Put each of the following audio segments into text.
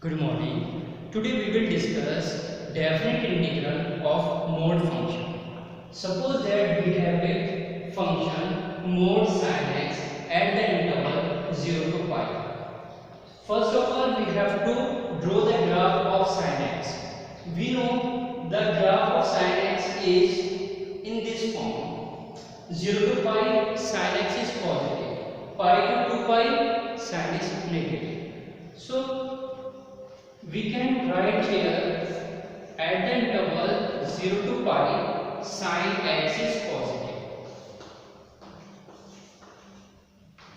Good morning. Today we will discuss definite integral of mode function. Suppose that we have a function mod sin x at the interval 0 to pi. First of all, we have to draw the graph of sin x. We know the graph of sin x is in this form. 0 to pi sin x is positive. Pi to 2 pi sin is negative. So we can write here at the interval 0 to pi sin x is positive.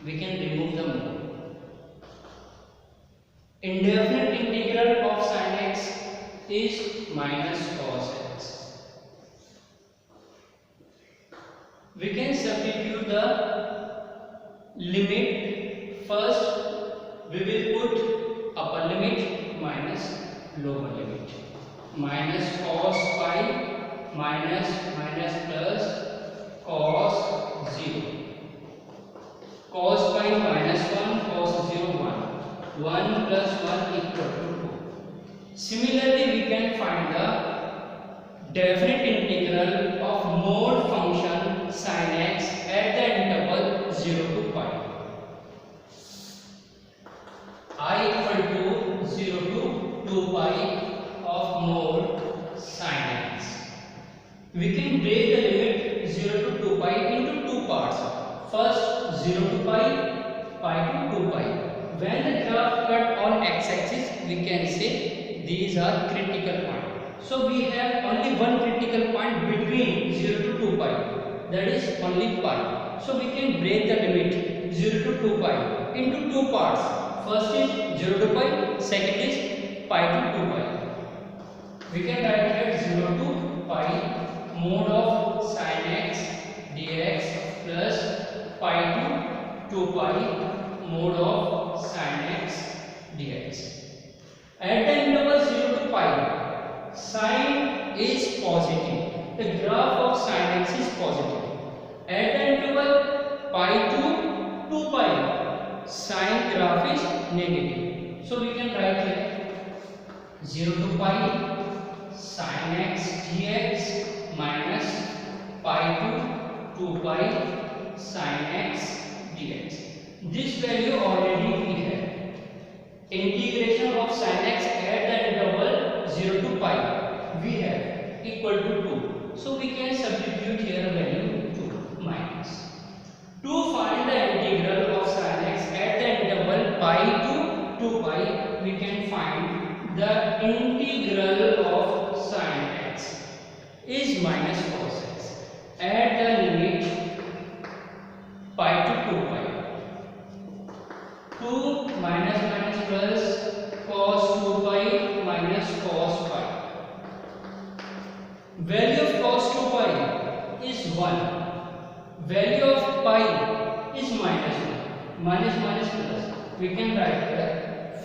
We can remove the mode. Indefinite integral of sin x is minus cos x. We can substitute the limit. First we will put upper limit minus lower limit. Minus cos pi minus plus cos 0. Cos pi minus 1 cos 0 1. 1 plus 1 equal to 2. Similarly, we can find the definite integral of mode function sin x at the interval 0 to pi. I equal to 0 to 2 pi of mode sin x. We can break the limit 0 to 2 pi into two parts. First 0 to pi, pi to 2 pi. When the graph cut on x-axis, we can say these are critical points. So we have only one critical point between 0 to 2 pi, that is only pi. So we can break the limit 0 to 2 pi into two parts. First is 0 to pi, second is pi to 2 pi. We can write here 0 to pi mode of sin x dx plus pi to 2 pi mode of sin x dx. At the interval 0 to pi, sin is positive. The graph of sin x is positive. At the interval pi to 2 pi, sin graph is negative. So we can write here 0 to pi sin x dx minus pi to 2 pi sin x dx. This value already we have. Integration of sin x at the interval 0 to pi we have equal to 2. So we can substitute here value 2 minus. To find the integral of sin x at the interval pi to 2 pi, we can find the integral of sin x is minus cos x at the limit pi to 2 pi. 2 minus plus cos 2 pi minus cos pi. Value of cos 2 pi is 1. Value of pi is minus 1. Minus plus. We can write here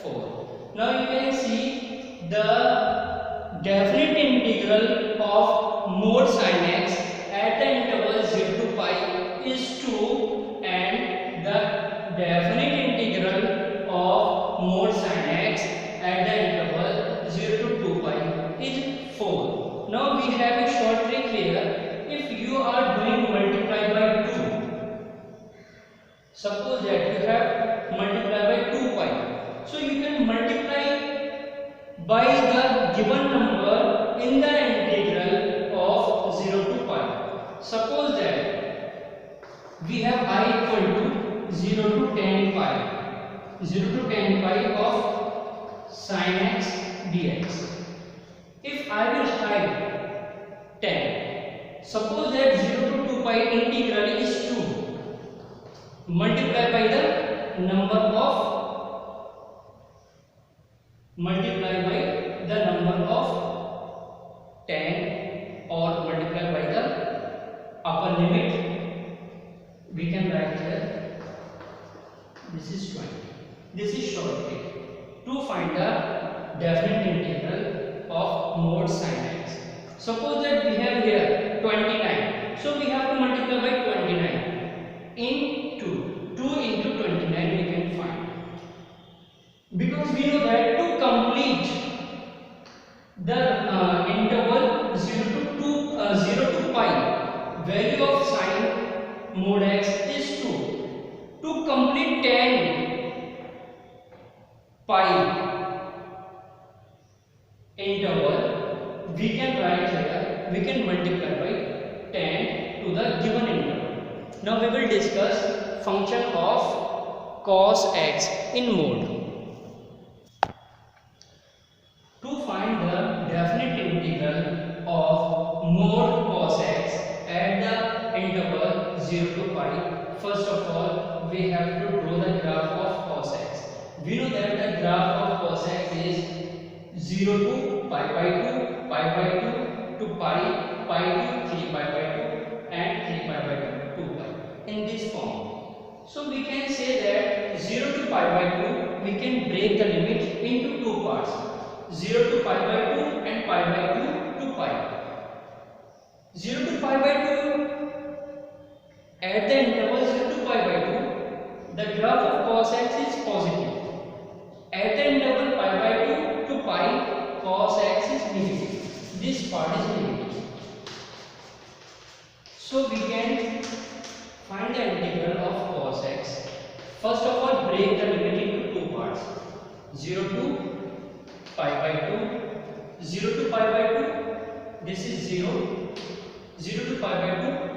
4. Now you can see the definite integral of mode sin x at the interval 0 to pi is 2 and the definite integral of mode sin x at the interval 0 to 2 pi is 4. Now we have a short trick here. If you are doing multiply by 2, suppose that you have multiply by 2 pi, so you can multiply by the given number in the integral of 0 to pi. Suppose that we have I equal to 0 to 10 pi, 0 to 10 pi of sin x dx. If I will write 10, suppose that 0 to 2 pi integral is 2, multiply by the number of 10 or multiply by the upper limit. We can write here this is 20. This is short trick to find the definite integral of mode sin x. Suppose that we have here 29, so we have to multiply by 29 into 2 into 29 we can find. Because we know that to complete value of sine mod x is 2. To complete tan pi interval, we can write here, we can multiply by tan to the given interval. Now we will discuss function of cos x in mode. To find the definite integral of mod cos x at the interval 0 to pi, first of all we have to draw the graph of cos x. We know that the graph of cos x is 0 to pi by 2, pi by 2 to pi, pi to 3 pi by 2 and 3 pi by 2, 2 pi in this form. So we can say that 0 to pi by 2 we can break the limit into two parts, 0 to pi by 2 and pi by 2 to pi. 0 to pi by 2, at the interval 0 to pi by 2, the graph of cos x is positive. At the interval pi by 2 to pi, cos x is negative. This part is negative. So we can find the integral of cos x. First of all, break the limit into two parts, 0 to pi by 2, 0 to pi by 2, this is 0, 0 to pi by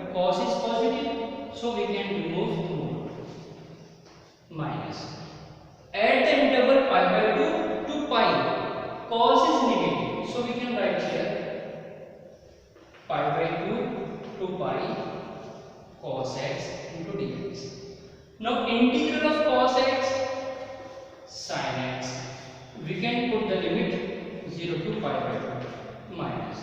2, cos is positive, so we can remove minus. At the interval pi by 2 to pi, cos is negative, so we can write here pi by 2 to pi cos x into dx. Now integral of cos x sin x, we can put the limit 0 to pi by 2 minus.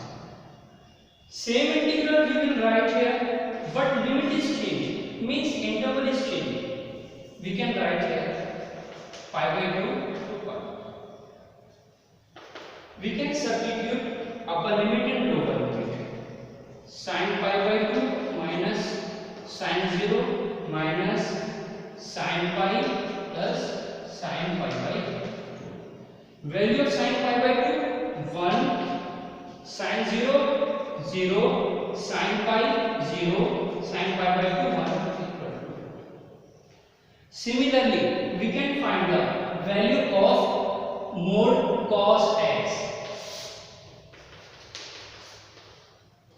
Same integral we will write here, but limit is changed, means interval is changed. We can write here pi by 2 to pi. We can substitute upper limit and lower limit. Sin pi by 2 minus sin 0 minus sin pi plus sin pi by 2. Value of sin pi by 2, 1, sin 0, 0, sin pi 0, sin pi by 2, 1 equal to. Similarly, we can find the value of mod cos x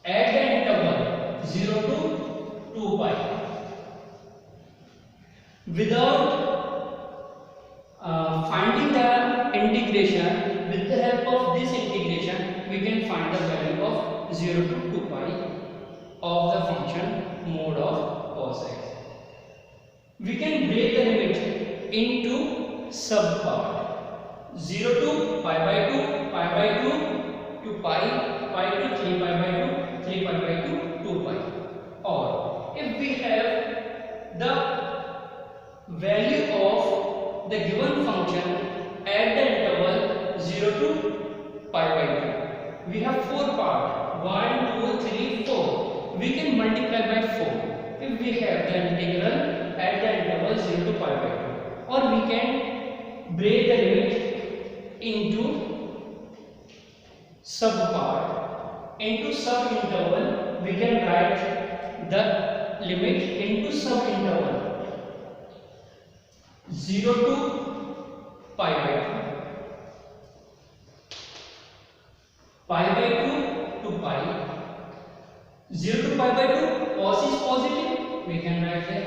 at the interval 0 to 2 pi. Without finding the integration, with the help of this integration, we can find the value of 0 to 2 pi of the function mod of cos x. We can break the limit into subpart, 0 to pi by 2, pi by 2 to pi, pi to 3 pi by 2, 3 pi by 2, 2 pi. Or if we have the value of the given function at the interval 0 to pi by 2, we have 4 parts, 1, 2, 3, 4. We can multiply by 4 if we have the integral at the interval 0 to pi by 2. Or we can break the limit into subpart. Into subinterval, we can write the limit into subinterval 0 to pi by 2, pi by 2 to pi, 0 to pi by 2, cos is positive, we can write that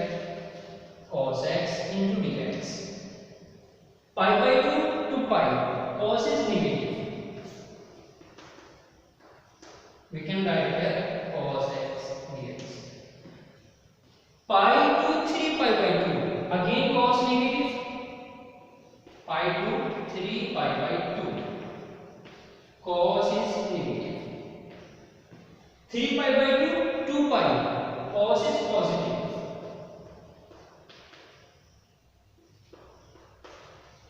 cos x into dx. Pi by 2 to pi, cos is negative, we can write here cos x dx. Pi to 3 pi by 2, again cos negative, pi to 3 pi by 2, cos is negative. 3 pi by 2, 2 pi, cos is positive,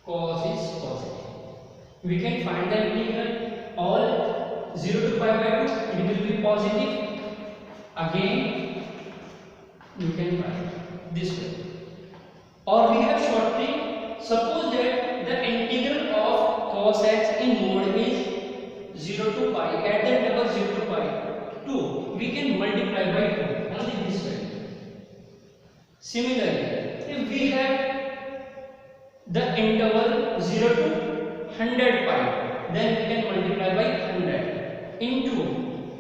cos is positive. We can find the integral, all 0 to pi by 2, it will be positive. Again, you can write this way. Or we have short trick. Suppose that the integral of cos x in mode is 0 to pi, at the interval 0 to pi 2, we can multiply by 2 only this value. Similarly, if we have the interval 0 to 100 pi, then we can multiply by 100 into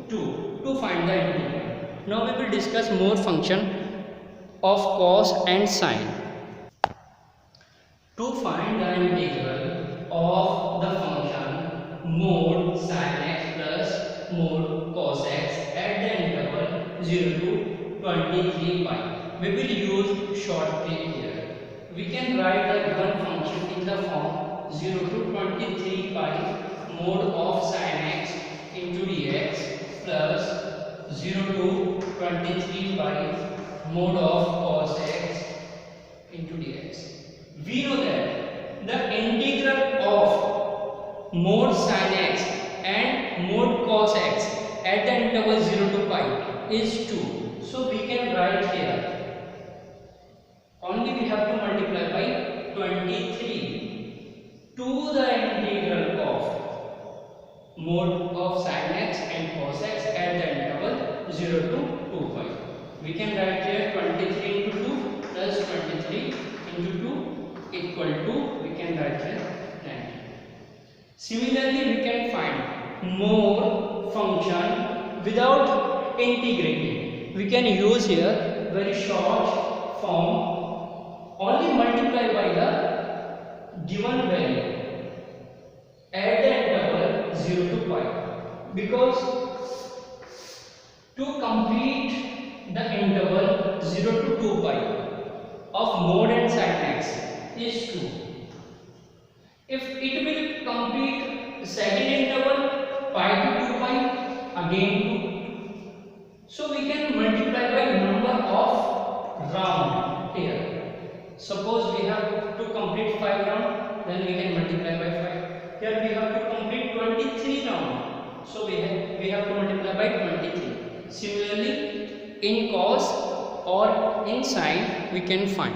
2 to find the integral. Now we will discuss more function of cos and sine. To find the integral of the function mod sin x plus mod cos x at the interval 0 to 23 pi, we will use short trick here. We can write the given function in the form 0 to 23 pi mod of sin x into dx plus 0 to 23 pi mod of cos x into dx. We know that the integral of mod sin x and mod cos x at the interval 0 to pi is 2. So we can write here, only we have to multiply by 23 to the integral of mod of sin x and cos x at the interval 0 to 2 pi. We can write here 23 into 2 plus 23 into 2 equal to, we can write here 90. Similarly, we can find more function without integrating. We can use here very short form, only multiply by the given value at the interval 0 to pi, because to complete the interval 0 to 2 pi of mod and sin x is 2. If it will complete the second interval pi to 2 pi, again 2. So we can multiply by number of round here. Suppose we have to complete 5 round, then we can multiply by 5. Here we have to complete 23 round, so we have to multiply by 23. Similarly, in cos or in sine we can find.